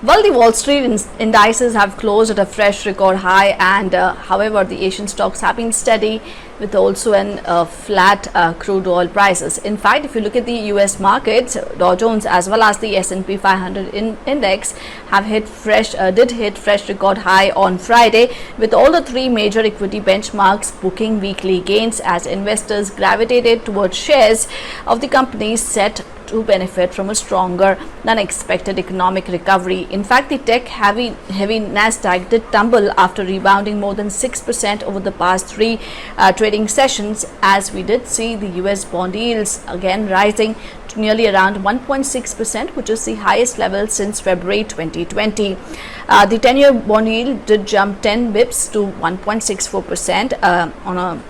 Well, the Wall Street indices have closed at a fresh record high, and however, the Asian stocks have been steady with also an flat crude oil prices. In fact, if you look at the US markets, Dow Jones as well as the S&P 500 index have did hit fresh record high on Friday, with all the three major equity benchmarks booking weekly gains as investors gravitated towards shares of the companies set to benefit from a stronger than expected economic recovery. In fact, the tech heavy Nasdaq did tumble after rebounding more than 6% over the past three trading sessions, as we did see the US bond yields again rising to nearly around 1.6%, which is the highest level since February 2020. The 10-year bond yield did jump 10 bips to 1.64%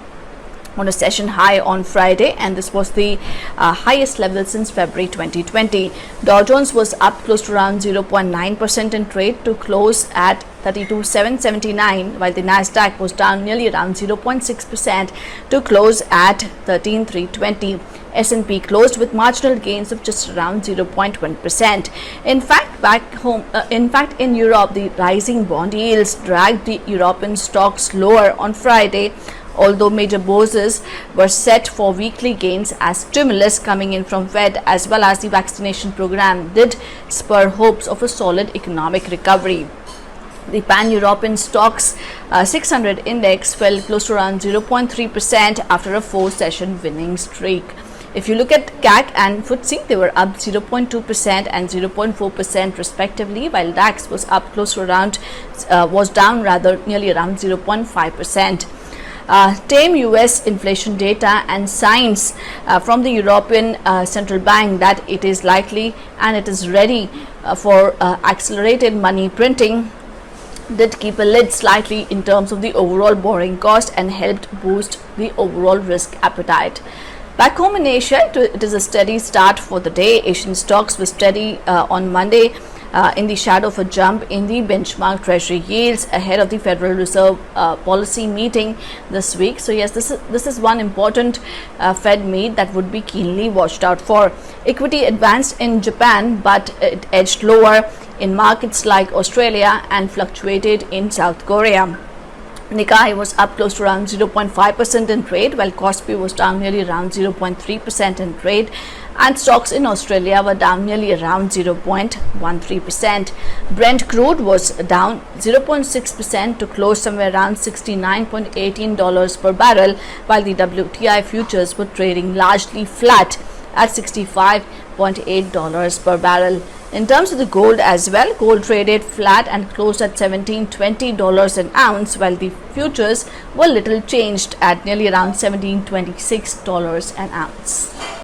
on a session high on Friday, and this was the highest level since February 2020. Dow Jones was up close to around 0.9% in trade to close at 32,779, while the Nasdaq was down nearly around 0.6% to close at 13,320. S&P closed with marginal gains of just around 0.1%. In fact, in Europe, the rising bond yields dragged the European stocks lower on Friday, although major bourses were set for weekly gains as stimulus coming in from Fed as well as the vaccination program did spur hopes of a solid economic recovery. The pan-European stocks 600 index fell close to around 0.3% after a 4-session winning streak. If you look at CAC and FTSE, they were up 0.2% and 0.4% respectively, while DAX was up close to around nearly around 0.5%. Tame US inflation data and signs from the European Central Bank that it is likely and it is ready for accelerated money printing did keep a lid slightly in terms of the overall borrowing cost and helped boost the overall risk appetite. Back home in Asia, it is a steady start for the day. Asian stocks were steady on Monday in the shadow of a jump in the benchmark Treasury yields ahead of the Federal Reserve policy meeting this week. So yes, this is one important Fed meet that would be keenly watched out for. Equity advanced in Japan, but it edged lower in markets like Australia and fluctuated in South Korea. Nikkei was up close to around 0.5% in trade, while Kospi was down nearly around 0.3% in trade, and stocks in Australia were down nearly around 0.13%. Brent crude was down 0.6% to close somewhere around $69.18 per barrel, while the WTI futures were trading largely flat at $65.8 per barrel. In terms of the gold as well, gold traded flat and closed at $17.20 an ounce, while the futures were little changed at nearly around $17.26 an ounce.